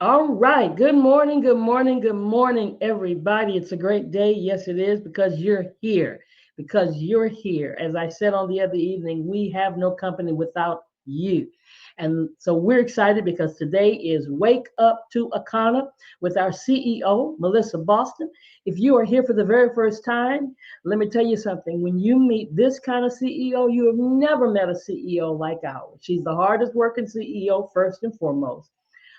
All right. Good morning. Good morning. Good morning, everybody. It's a great day. Yes, it is because you're here. Because you're here. As I said on the other evening, we have no company without you. And so we're excited because today is Wake Up to Akana with our CEO, Melissa Boston. If you are here for the very first time, let me tell you something. When you meet this kind of CEO, you have never met a CEO like ours. She's the hardest working CEO, first and foremost,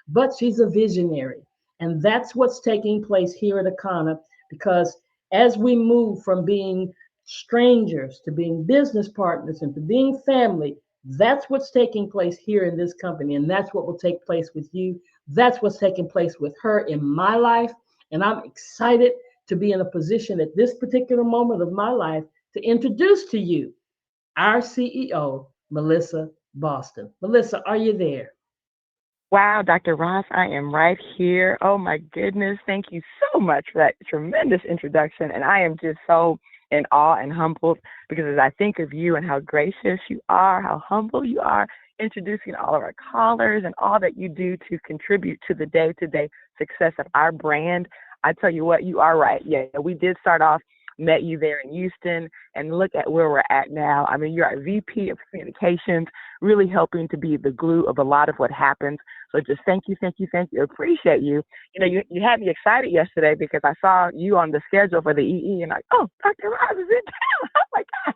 but she's a visionary. And that's what's taking place here at Akana because as we move from being strangers to being business partners and to being family, that's what's taking place here in this company. And that's what will take place with you. That's what's taking place with her in my life. And I'm excited to be in a position at this particular moment of my life to introduce to you our CEO, Melissa Boston. Melissa, are you there? Wow, Dr. Ross, I am right here. Oh my goodness. Thank you so much for that tremendous introduction. And I am just so in awe and humbled because as I think of you and how gracious you are, how humble you are, introducing all of our callers and all that you do to contribute to the day to day success of our brand. I tell you what, you are right. Yeah, we did start off, met you there in Houston, and look at where we're at now. I mean, you're our VP of communications, really helping to be the glue of a lot of what happens. So just thank you, thank you, thank you. Appreciate you. You had me excited yesterday because I saw you on the schedule for the EE and like, oh, Dr. Ross is in town. Oh my God.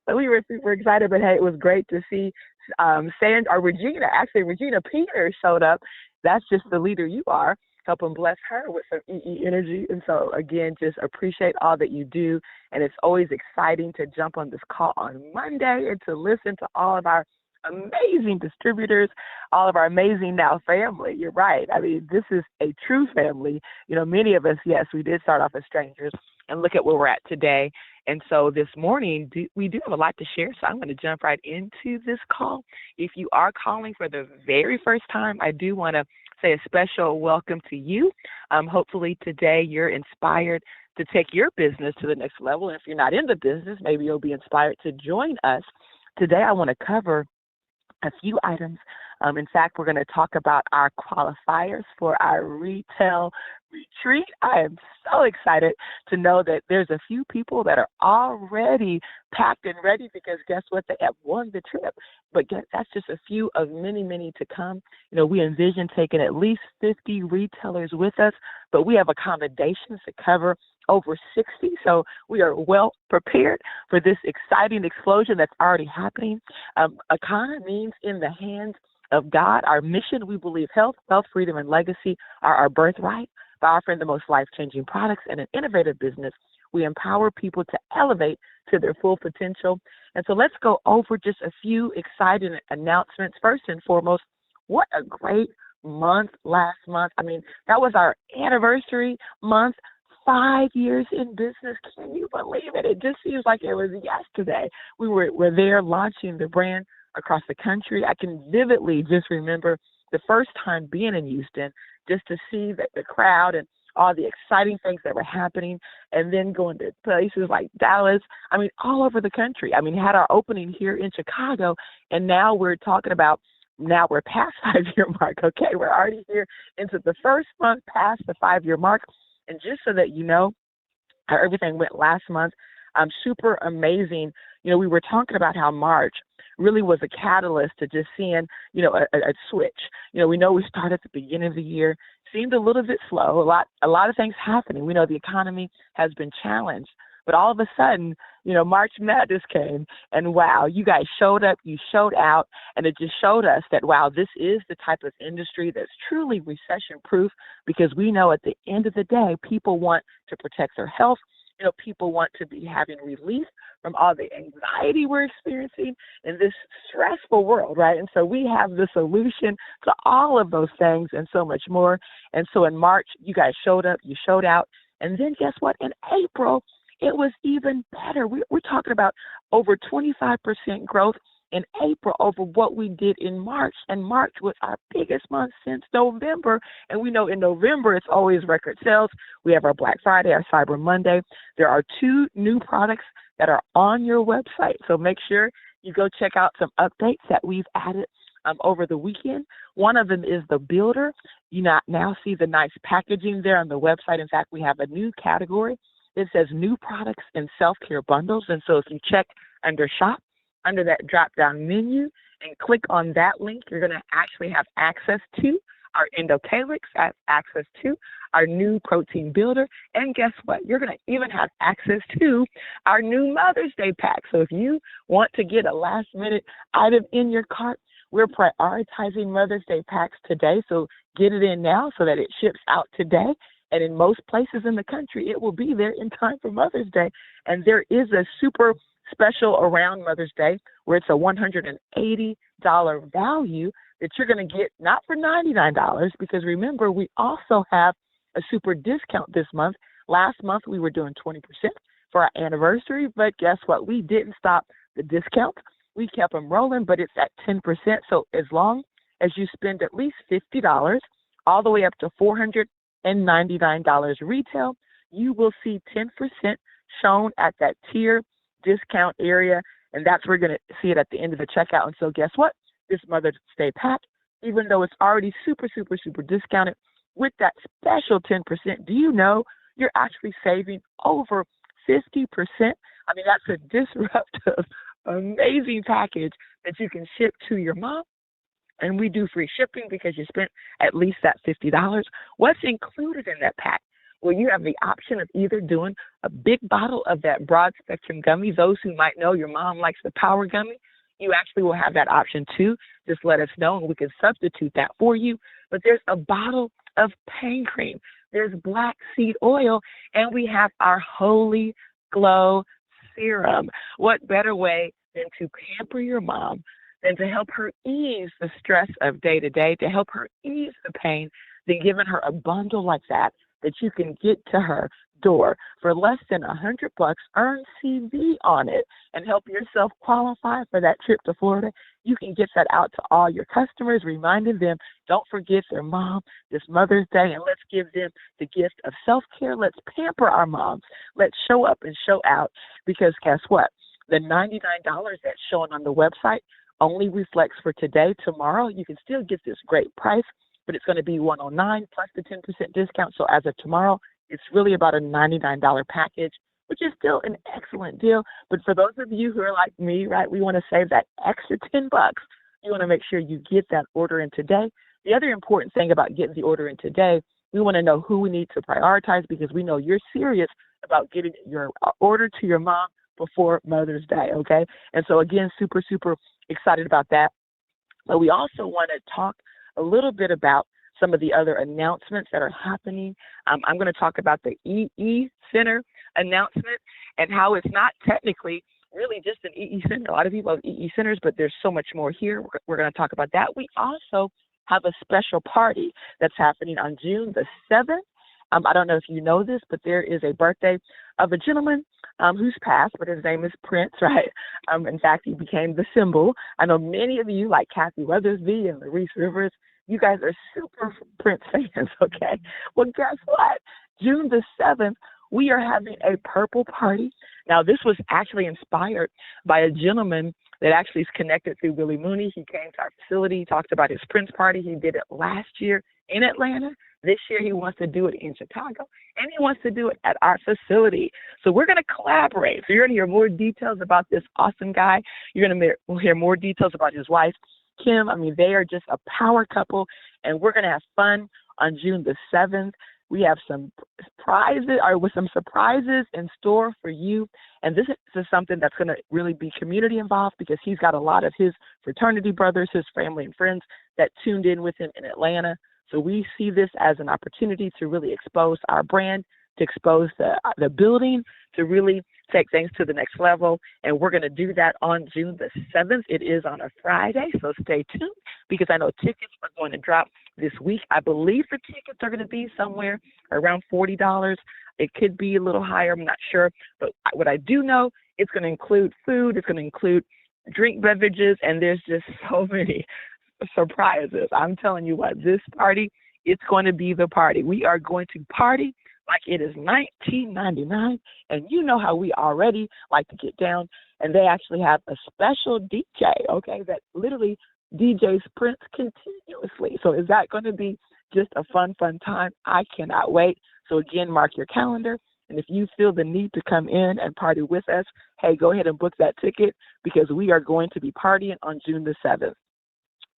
So we were super excited, but hey, it was great to see Sand or Regina, actually Regina Peters showed up. That's just the leader you are. Helping bless her with some EE energy. And so again, just appreciate all that you do. And it's always exciting to jump on this call on Monday and to listen to all of our amazing distributors, all of our amazing now family. You're right. I mean, this is a true family. Many of us, yes, we did start off as strangers and look at where we're at today. And so this morning, we do have a lot to share. So I'm going to jump right into this call. If you are calling for the very first time, I do want to say a special welcome to you. Hopefully today you're inspired to take your business to the next level. And if you're not in the business, maybe you'll be inspired to join us. Today I want to cover a few items. In fact, we're going to talk about our qualifiers for our retail retreat. I am so excited to know that there's a few people that are already packed and ready because guess what? They have won the trip. But that's just a few of many, many to come. We envision taking at least 50 retailers with us, but we have accommodations to cover over 60. So we are well prepared for this exciting explosion that's already happening. Akana means in the hands of God. Our mission, we believe health, wealth, freedom, and legacy are our birthright. By offering the most life-changing products and an innovative business, we empower people to elevate to their full potential. And so let's go over just a few exciting announcements. First and foremost, what a great month last month. I mean, that was our anniversary month. 5 years in business. Can you believe it? It just seems like it was yesterday. We're there launching the brand across the country. I can vividly just remember the first time being in Houston, just to see the crowd and all the exciting things that were happening, and then going to places like Dallas. I mean, all over the country. I mean, had our opening here in Chicago, and now we're talking about. Now we're past 5 year mark. Okay, we're already here into the first month past the 5 year mark. And just so that you know how everything went last month, super amazing. We were talking about how March really was a catalyst to just seeing, a switch. We know we started at the beginning of the year, seemed a little bit slow, a lot of things happening. We know the economy has been challenged, but all of a sudden, March Madness came, and wow, you guys showed up, you showed out, and it just showed us that, wow, this is the type of industry that's truly recession proof because we know at the end of the day, people want to protect their health. People want to be having relief from all the anxiety we're experiencing in this stressful world, right? And so we have the solution to all of those things and so much more. And so in March, you guys showed up, you showed out. And then guess what? In April, it was even better. We're talking about over 25% growth in April over what we did in March. And March was our biggest month since November. And we know in November, it's always record sales. We have our Black Friday, our Cyber Monday. There are 2 new products that are on your website. So make sure you go check out some updates that we've added over the weekend. One of them is the Builder. You now see the nice packaging there on the website. In fact, we have a new category. It says new products and self-care bundles. And so if you check under shop, under that drop-down menu, and click on that link, you're going to actually have access to our Endocalyx, access to our new protein builder, and guess what? You're going to even have access to our new Mother's Day pack. So if you want to get a last-minute item in your cart, we're prioritizing Mother's Day packs today, so get it in now so that it ships out today. And in most places in the country, it will be there in time for Mother's Day. And there is a super special around Mother's Day where it's a $180 value that you're going to get not for $99, because remember, we also have a super discount this month. Last month, we were doing 20% for our anniversary, but guess what? We didn't stop the discount. We kept them rolling, but it's at 10%. So as long as you spend at least $50, all the way up to $499 retail, you will see 10% shown at that tier discount area, and that's where you're going to see it at the end of the checkout. And so guess what? This Mother's Day pack, even though it's already super, super, super discounted, with that special 10%, do you know you're actually saving over 50%? I mean, that's a disruptive, amazing package that you can ship to your mom. And we do free shipping because you spent at least that $50. What's included in that pack? Well, you have the option of either doing a big bottle of that broad spectrum gummy. Those who might know your mom likes the power gummy, you actually will have that option too. Just let us know and we can substitute that for you. But there's a bottle of pain cream. There's black seed oil, and we have our Holy Glow serum. What better way than to pamper your mom, than to help her ease the stress of day to day, to help her ease the pain, than giving her a bundle like that you can get to her door for less than $100, earn CV on it, and help yourself qualify for that trip to Florida. You can get that out to all your customers, reminding them, don't forget their mom this Mother's Day, and let's give them the gift of self-care. Let's pamper our moms. Let's show up and show out, because guess what? The $99 that's showing on the website only reflects for today. Tomorrow, you can still get this great price, but it's going to be $109 plus the 10% discount. So as of tomorrow, it's really about a $99 package, which is still an excellent deal. But for those of you who are like me, right, we want to save that extra $10. You want to make sure you get that order in today. The other important thing about getting the order in today, we want to know who we need to prioritize, because we know you're serious about getting your order to your mom before Mother's Day, okay? And so again, super, super excited about that. But we also want to talk a little bit about some of the other announcements that are happening. I'm going to talk about the EE Center announcement and how it's not technically really just an EE Center. A lot of people have EE Centers, but there's so much more here. We're going to talk about that. We also have a special party that's happening on June the 7th. I don't know if you know this, but there is a birthday of a gentleman who's passed, but his name is Prince, right? In fact, he became the symbol. I know many of you, like Kathy Weathersby and Reese Rivers, you guys are super Prince fans, okay? Well, guess what? June the 7th, we are having a purple party. Now, this was actually inspired by a gentleman that actually is connected through Willie Mooney. He came to our facility, he talked about his Prince party. He did it last year in Atlanta. This year, he wants to do it in Chicago, and he wants to do it at our facility. So we're going to collaborate. So you're going to hear more details about this awesome guy. You're going to hear more details about his wife, Kim. I mean, they are just a power couple, and we're going to have fun on June the 7th. We have some surprises in store for you. And this is something that's going to really be community involved, because he's got a lot of his fraternity brothers, his family and friends that tuned in with him in Atlanta. So we see this as an opportunity to really expose our brand, to expose the building, to really take things to the next level. And we're going to do that on June the 7th. It is on a Friday, so stay tuned, because I know tickets are going to drop this week. I believe the tickets are going to be somewhere around $40. It could be a little higher, I'm not sure. But what I do know, it's going to include food, it's going to include drink beverages, and there's just so many surprises. I'm telling you what, this party, it's going to be the party. We are going to party like it is 1999, and you know how we already like to get down. And they actually have a special DJ, okay, that literally DJ Prince continuously. So is that going to be just a fun time? I cannot wait. So again, mark your calendar. And if you feel the need to come in and party with us, hey, go ahead and book that ticket because we are going to be partying on June the 7th.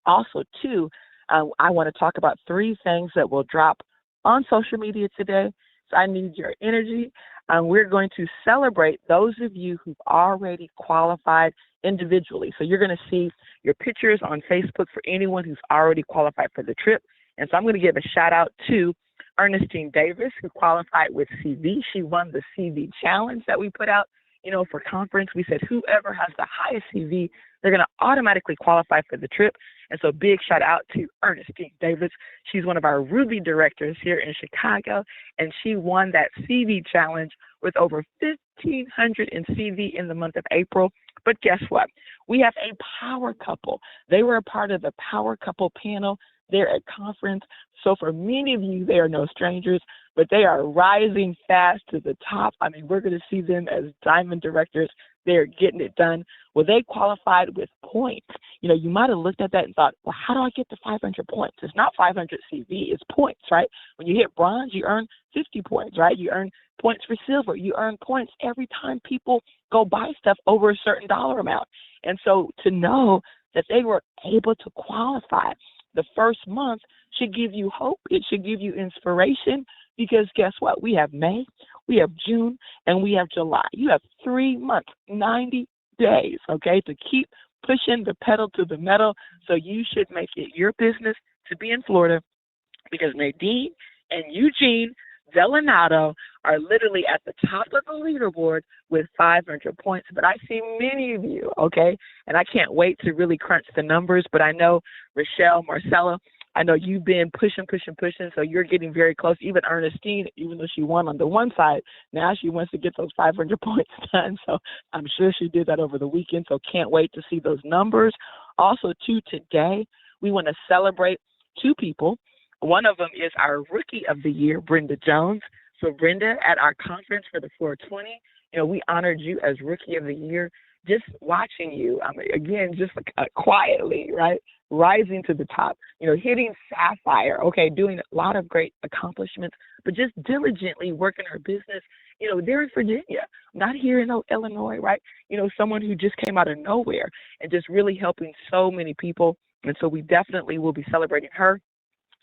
Also, too, I want to talk about 3 things that will drop on social media today. So I need your energy. We're going to celebrate those of you who've already qualified individually. So you're going to see your pictures on Facebook for anyone who's already qualified for the trip. And so I'm going to give a shout out to Ernestine Davis, who qualified with CV. She won the CV challenge that we put out, for conference. We said whoever has the highest CV, they're going to automatically qualify for the trip. And so big shout out to Ernestine Davis. She's one of our Ruby directors here in Chicago, and she won that CV challenge with over 1,500 in CV in the month of April. But guess what? We have a power couple. They were a part of the power couple panel there at conference. So for many of you, they are no strangers, but they are rising fast to the top. I mean, we're going to see them as diamond directors. They're getting it done. Well, they qualified with points. You might have looked at that and thought, well, how do I get to 500 points? It's not 500 CV, it's points, right? When you hit bronze, you earn 50 points, right? You earn points for silver. You earn points every time people go buy stuff over a certain dollar amount. And so to know that they were able to qualify the first month should give you hope. It should give you inspiration because guess what? We have May, we have June, and we have July. You have 3 months, 90 days, okay, to keep pushing the pedal to the metal. So you should make it your business to be in Florida because Nadine and Eugene Delanato are literally at the top of the leaderboard with 500 points. But I see many of you, okay, and I can't wait to really crunch the numbers. But I know Rochelle, Marcella, I know you've been pushing, so you're getting very close. Even Ernestine, even though she won on the one side, now she wants to get those 500 points done. So I'm sure she did that over the weekend, so can't wait to see those numbers. Also, too, today, we want to celebrate 2 people. One of them is our Rookie of the Year, Brenda Jones. So Brenda, at our conference for the 420, we honored you as Rookie of the Year. Just watching you, again, just quietly, right, rising to the top, hitting Sapphire, okay, doing a lot of great accomplishments, but just diligently working her business. They're in Virginia, not here in Illinois, right? Someone who just came out of nowhere and just really helping so many people. And so we definitely will be celebrating her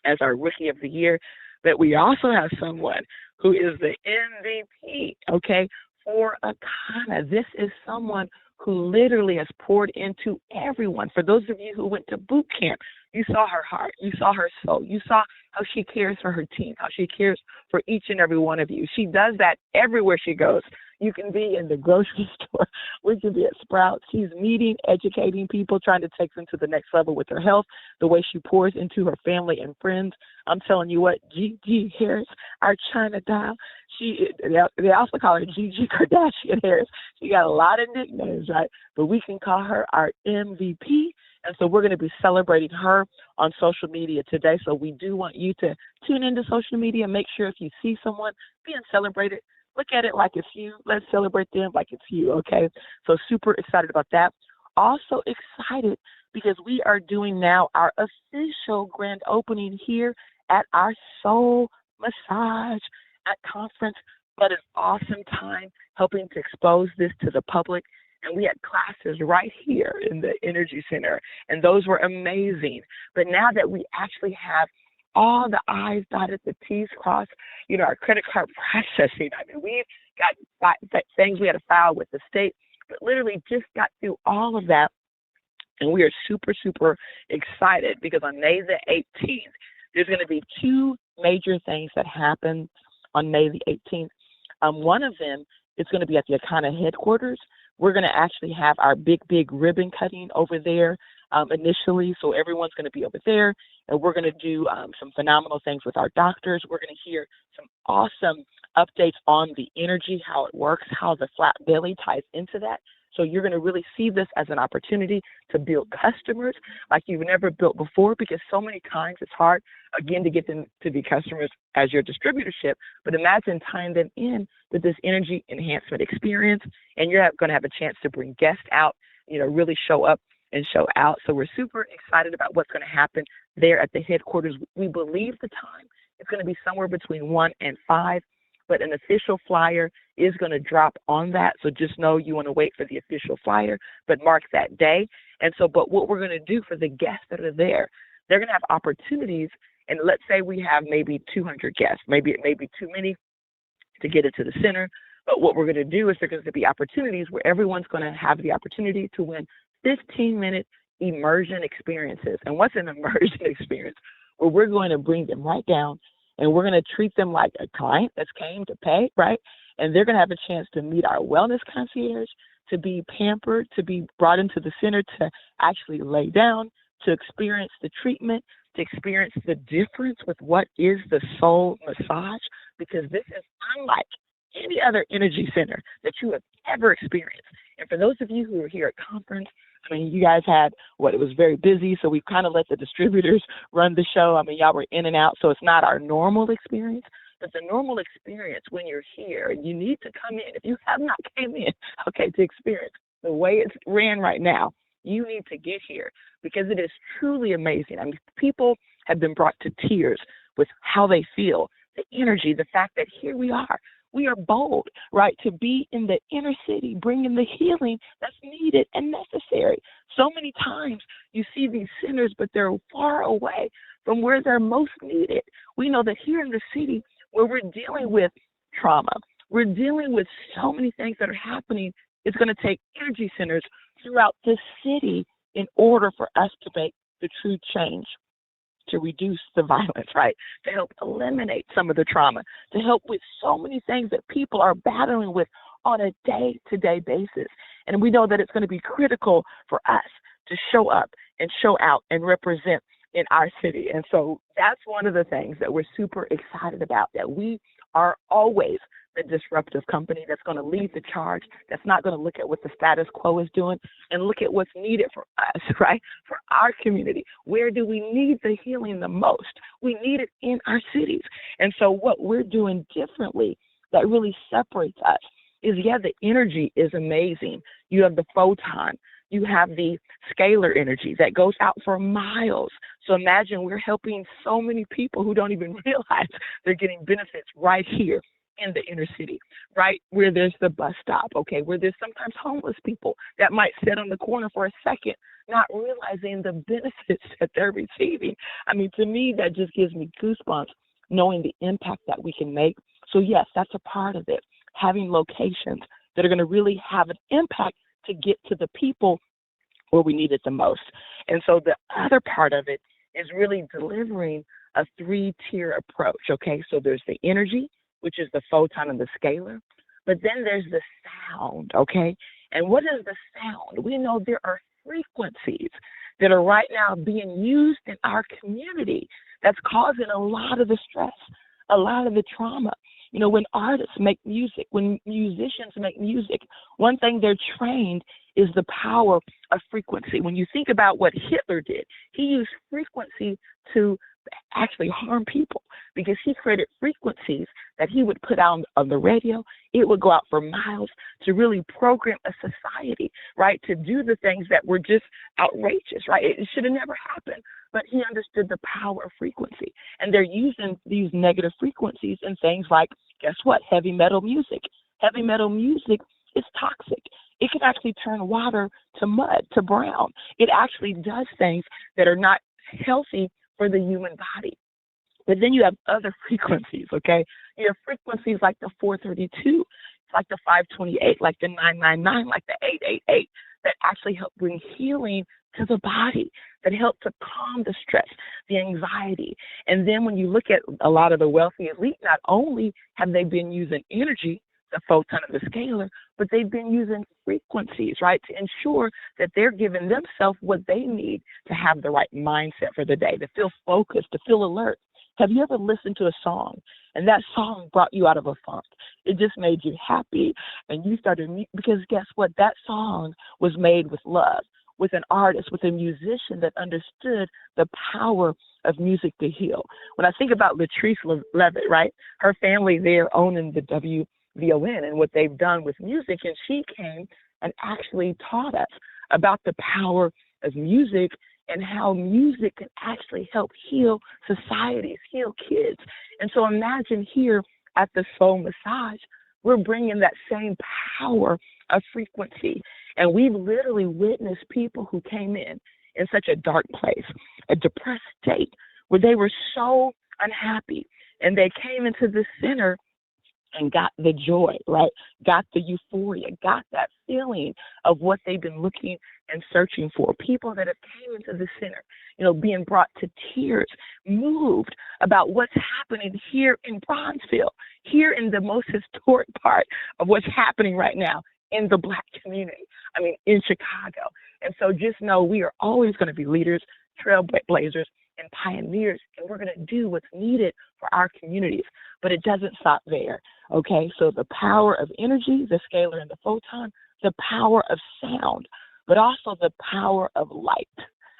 as our Rookie of the Year. But we also have someone who is the MVP, okay, for Akana. This is someone who literally has poured into everyone. For those of you who went to boot camp, you saw her heart, you saw her soul, you saw how she cares for her team, how she cares for each and every one of you. She does that everywhere she goes. You can be in the grocery store, we can be at Sprouts. She's meeting, educating people, trying to take them to the next level with her health, the way she pours into her family and friends. I'm telling you what, Gigi Harris, our China doll, they also call her Gigi Kardashian Harris. She got a lot of nicknames, right? But we can call her our MVP. And so we're going to be celebrating her on social media today. So we do want you to tune into social media. Make sure if you see someone being celebrated, look at it like it's you. Let's celebrate them like it's you, okay? So super excited about that. Also excited because we are doing now our official grand opening here at our Soul Massage at conference. But an awesome time helping to expose this to the public. And we had classes right here in the Energy Center, and those were amazing. But now that we actually have all the I's dotted, the T's crossed, our credit card processing, we've got things we had to file with the state, but literally just got through all of that. And we are super, super excited because on May the 18th, there's going to be 2 major things that happen on May the 18th. One of them is going to be at the Akana headquarters. We're going to actually have our big ribbon cutting over there initially. So everyone's going to be over there, and we're going to do some phenomenal things with our doctors. We're going to hear some awesome updates on the energy, how it works, how the flat belly ties into that. So you're going to really see this as an opportunity to build customers like you've never built before, because so many times it's hard, again, to get them to be customers as your distributorship. But imagine tying them in with this energy enhancement experience, and you're going to have a chance to bring guests out, really show up and show out. So we're super excited about what's going to happen there at the headquarters. We believe the time is going to be somewhere between 1 and 5, but an official flyer is going to drop on that. So just know you want to wait for the official flyer, but mark that day. And so, but what we're going to do for the guests that are there, they're going to have opportunities. And let's say we have maybe 200 guests. Maybe it may be too many to get it to the center. But what we're going to do is there's going to be opportunities where everyone's going to have the opportunity to win 15-minute immersion experiences. And what's an immersion experience? Well, we're going to bring them right down, and we're going to treat them like a client that's came to pay, right? And they're going to have a chance to meet our wellness concierge, to be pampered, to be brought into the center, to actually lay down, to experience the treatment, to experience the difference with what is the soul massage, because this is unlike any other energy center that you have ever experienced. And for those of you who are here at conference, I mean, you guys had it was very busy, so we kind of let the distributors run the show. I mean, y'all were in and out, so it's not our normal experience. But the normal experience when you're here, you need to come in. If you have not came in, okay, to experience the way it's ran right now, you need to get here because it is truly amazing. I mean, people have been brought to tears with how they feel, the energy, the fact that here we are. We are bold, right, to be in the inner city, bringing the healing that's needed and necessary. So many times you see these centers, but they're far away from where they're most needed. We know that here in the city, where we're dealing with trauma, we're dealing with so many things that are happening, it's going to take energy centers throughout the city in order for us to make the true change, to reduce the violence, right? To help eliminate some of the trauma, to help with so many things that people are battling with on a day-to-day basis. And we know that it's going to be critical for us to show up and show out and represent in our city. And so that's one of the things that we're super excited about, that we are always the disruptive company that's going to lead the charge, that's not going to look at what the status quo is doing and look at what's needed for us, right? For our community. Where do we need the healing the most? We need it in our cities. And so what we're doing differently that really separates us is, the energy is amazing. You have the photon. You have the scalar energy that goes out for miles. So imagine we're helping so many people who don't even realize they're getting benefits right here in the inner city, right where there's the bus stop, okay, where there's sometimes homeless people that might sit on the corner for a second, not realizing the benefits that they're receiving. I mean, to me, that just gives me goosebumps knowing the impact that we can make. So yes, that's a part of it, having locations that are going to really have an impact to get to the people where we need it the most. And so the other part of it is really delivering a 3-tier approach, okay? So there's the energy, which is the photon and the scalar, but then there's the sound, okay? And what is the sound? We know there are frequencies that are right now being used in our community that's causing a lot of the stress, a lot of the trauma. You know, when artists make music, when musicians make music, one thing they're trained is the power of frequency. When you think about what Hitler did, he used frequency to actually harm people because he created frequencies that he would put out on the radio. It would go out for miles to really program a society, right, to do the things that were just outrageous, right? It should have never happened. But he understood the power of frequency. And they're using these negative frequencies in things like, guess what, heavy metal music. Heavy metal music is toxic. It can actually turn water to mud, to brown. It actually does things that are not healthy for the human body. But then you have other frequencies, okay? You have frequencies like the 432, like the 528, like the 999, like the 888, that actually help bring healing to the body, that help to calm the stress, the anxiety. And then when you look at a lot of the wealthy elite, not only have they been using energy, the photon and the scalar, but they've been using frequencies, right, to ensure that they're giving themselves what they need to have the right mindset for the day, to feel focused, to feel alert. Have you ever listened to a song and that song brought you out of a funk? It just made you happy and you started, because guess what? That song was made with love, with an artist, with a musician that understood the power of music to heal. When I think about Latrice Levitt, right, her family, they're owning the WVON and what they've done with music, and she came and actually taught us about the power of music and how music can actually help heal societies, heal kids. And so imagine here at the Soul Massage, we're bringing that same power of frequency. And we've literally witnessed people who came in such a dark place, a depressed state, where they were so unhappy. And they came into the center and got the joy, right? Got the euphoria, got that feeling of what they've been looking and searching for. People that have came into the center, being brought to tears, moved about what's happening here in Bronzeville, here in the most historic part of what's happening right now in the Black community. In Chicago. And so just know we are always going to be leaders, trailblazers, and pioneers, and we're going to do what's needed for our communities. But it doesn't stop there, okay? So the power of energy, the scalar and the photon, the power of sound, but also the power of light.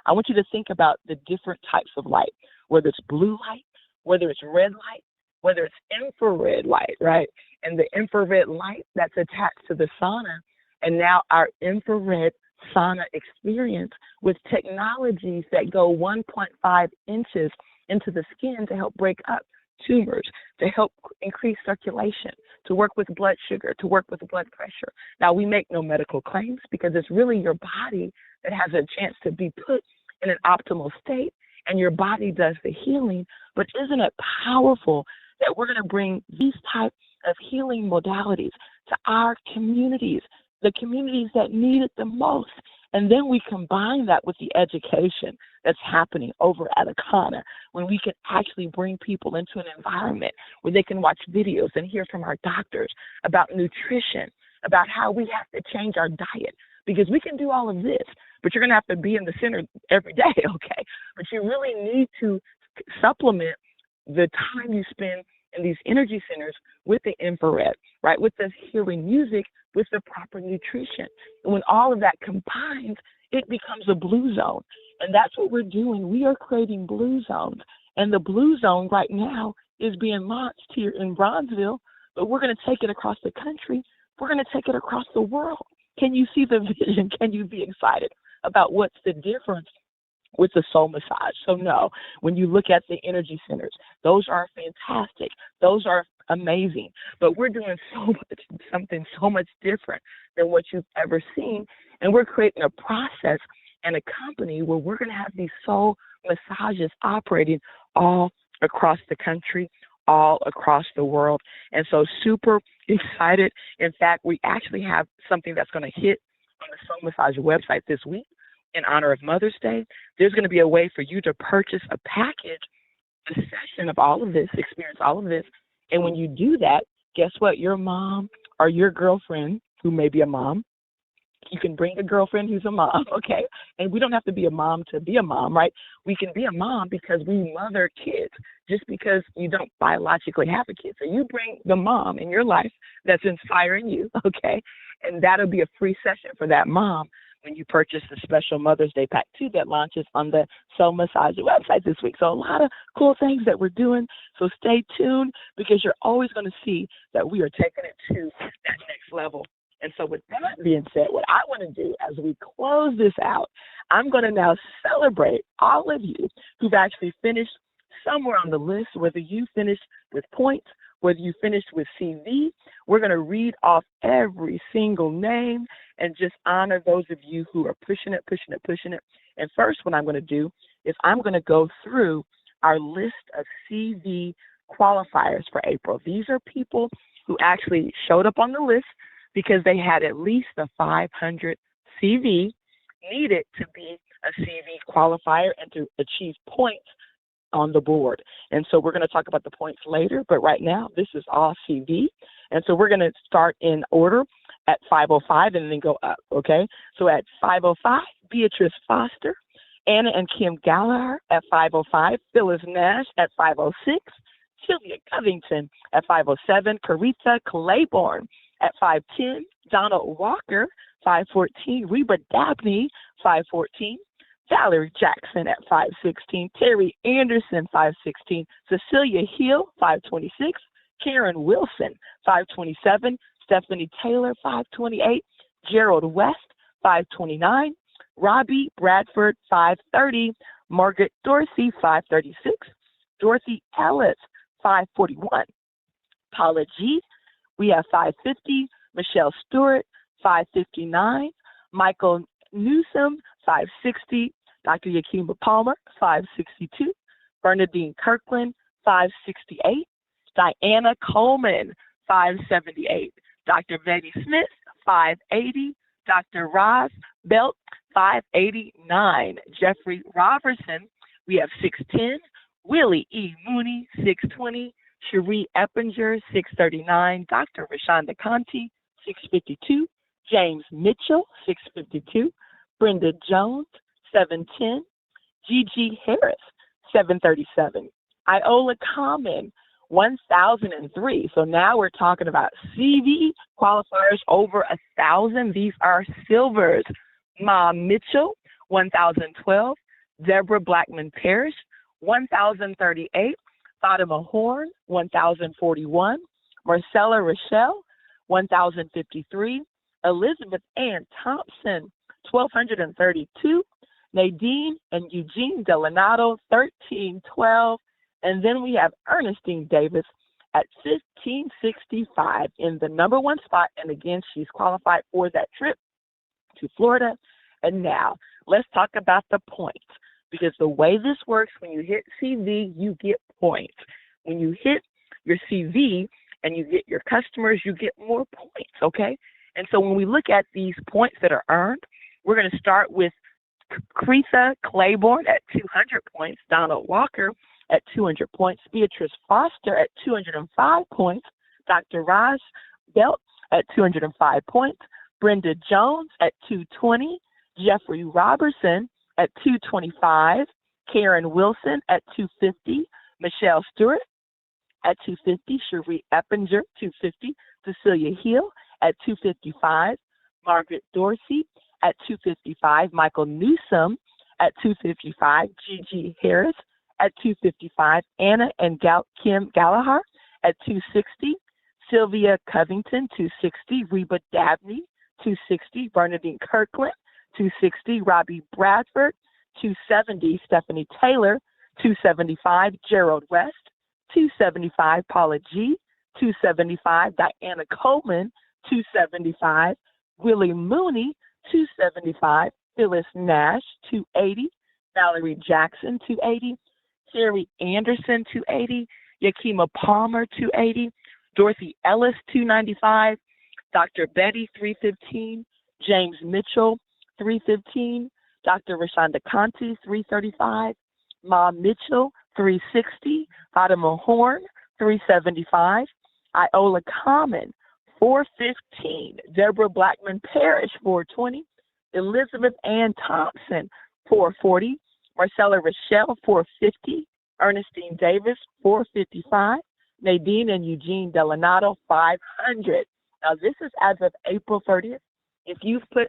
I want you to think about the different types of light, whether it's blue light, whether it's red light, whether it's infrared light, right? And the infrared light that's attached to the sauna, and now our infrared sauna experience with technologies that go 1.5 inches into the skin to help break up tumors, to help increase circulation, to work with blood sugar, to work with blood pressure. Now, we make no medical claims because it's really your body that has a chance to be put in an optimal state, and your body does the healing. But isn't it powerful that we're going to bring these types of healing modalities to our communities, the communities that need it the most? And then we combine that with the education that's happening over at Akana, when we can actually bring people into an environment where they can watch videos and hear from our doctors about nutrition, about how we have to change our diet. Because we can do all of this, but you're going to have to be in the center every day, okay? But you really need to supplement the time you spend in these energy centers with the infrared, right? With the healing music, with the proper nutrition. And when all of that combines, it becomes a blue zone. And that's what we're doing. We are creating blue zones. And the blue zone right now is being launched here in Bronzeville, but we're going to take it across the country. We're going to take it across the world. Can you see the vision? Can you be excited about what's the difference with the soul massage? So no, when you look at the energy centers, those are fantastic. Those are amazing. But we're doing something so much different than what you've ever seen. And we're creating a process and a company where we're going to have these soul massages operating all across the country, all across the world. And so super excited. In fact, we actually have something that's going to hit on the Soul Massage website this week in honor of Mother's Day. There's going to be a way for you to purchase a package, a session of all of this, experience all of this. And when you do that, guess what? Your mom or your girlfriend, who may be a mom, you can bring a girlfriend who's a mom, okay? And we don't have to be a mom to be a mom, right? We can be a mom because we mother kids, just because you don't biologically have a kid. So you bring the mom in your life that's inspiring you, okay? And that'll be a free session for that mom when you purchase the special Mother's Day Pack 2 that launches on the Soul Massage website this week. So a lot of cool things that we're doing. So stay tuned, because you're always going to see that we are taking it to that next level. And so with that being said, what I want to do as we close this out, I'm going to now celebrate all of you who've actually finished somewhere on the list, whether you finished with points, whether you finished with CV. We're going to read off every single name and just honor those of you who are pushing it. And first, what I'm going to do is I'm going to go through our list of CV qualifiers for April. These are people who actually showed up on the list because they had at least a 500 CV needed to be a CV qualifier and to achieve points on the board. And so we're going to talk about the points later, but right now this is all CV. And so we're going to start in order at 505 and then go up, okay? So at 505, Beatrice Foster, Anna and Kim Gallagher at 505, Phyllis Nash at 506, Sylvia Covington at 507, Carita Claiborne at 510, Donald Walker, 514, Reba Dabney, 514, Valerie Jackson at 516, Terry Anderson, 516, Cecilia Hill, 526, Karen Wilson, 527, Stephanie Taylor, 528, Gerald West, 529, Robbie Bradford, 530. Margaret Dorsey, 536. Dorothy Ellis, 541. Paula G, we have 550. Michelle Stewart, 559. Michael Newsom, 560. Dr. Yakima Palmer, 562. Bernadine Kirkland, 568. Diana Coleman, 578. Dr. Betty Smith, 580. Dr. Roz Belt, 589. Jeffrey Robertson, we have 610. Willie E. Mooney, 620. Cherie Eppinger, 639. Dr. Rashonda Conti, 652. James Mitchell, 652. Brenda Jones, 710. Gigi Harris, 737. Iola Common, 1,003. So now we're talking about CV qualifiers over 1,000. These are silvers. Ma Mitchell, 1,012. Deborah Blackman Parrish, 1,038. Fatima Horn, 1,041. Marcella Rochelle, 1,053. Elizabeth Ann Thompson, 1,232. Nadine and Eugene Delanato, 1,312. And then we have Ernestine Davis at 1,565 in the number one spot. And again, she's qualified for that trip to Florida. And now let's talk about the points, because the way this works, when you hit CV, you get points. When you hit your CV and you get your customers, you get more points, okay? And so when we look at these points that are earned, we're going to start with Creetha Claiborne at 200 points, Donald Walker at 200 points, Beatrice Foster at 205 points, Dr. Roz Belt at 205 points, Brenda Jones at 220, Jeffrey Robertson at 225, Karen Wilson at 250, Michelle Stewart at 250, Cherie Eppinger, 250, Cecilia Hill at 255, Margaret Dorsey at 255, Michael Newsom at 255, Gigi Harris at 255, Anna and Kim Gallagher at 260, Sylvia Covington, 260, Reba Dabney, 260, Bernadine Kirkland, 260, Robbie Bradford, 270, Stephanie Taylor, 275, Gerald West, 275, Paula G, 275, Diana Coleman, 275, Willie Mooney, 275, Phyllis Nash, 280, Valerie Jackson, 280, Terry Anderson, 280, Yakima Palmer, 280, Dorothy Ellis, 295, Dr. Betty, 315, James Mitchell, 315, Dr. Rashonda Conti, 335, Ma Mitchell, 360, Fatima Horn, 375, Iola Common, 415, Deborah Blackman Parrish, 420, Elizabeth Ann Thompson, 440, Marcella Rochelle, 450, Ernestine Davis, 455, Nadine and Eugene Delanato, 500. Now, this is as of April 30th. If you've put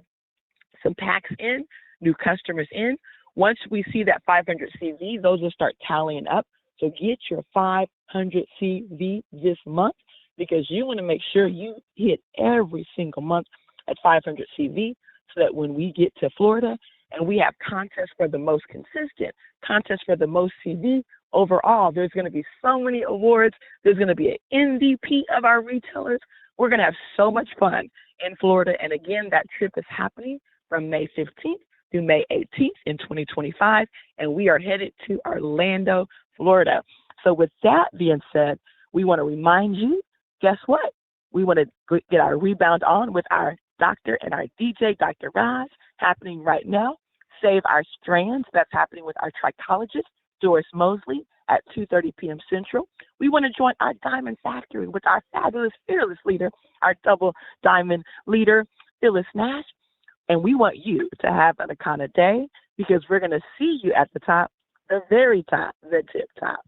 some packs in, new customers in, once we see that 500 CV, those will start tallying up. So get your 500 CV this month, because you want to make sure you hit every single month at 500 CV, so that when we get to Florida and we have contests for the most consistent, contests for the most CV, overall, there's going to be so many awards. There's going to be an MVP of our retailers. We're going to have so much fun in Florida. And again, that trip is happening from May 15th through May 18th in 2025. And we are headed to Orlando, Florida. So with that being said, we want to remind you, guess what? We want to get our rebound on with our doctor and our DJ, Dr. Roz, happening right now. Save Our Strands, that's happening with our trichologist, Doris Mosley, at 2:30 p.m. Central. We want to join our Diamond Factory with our fabulous, fearless leader, our double diamond leader, Phyllis Nash. And we want you to have an Akana day, because we're going to see you at the top, the very top, the tip top.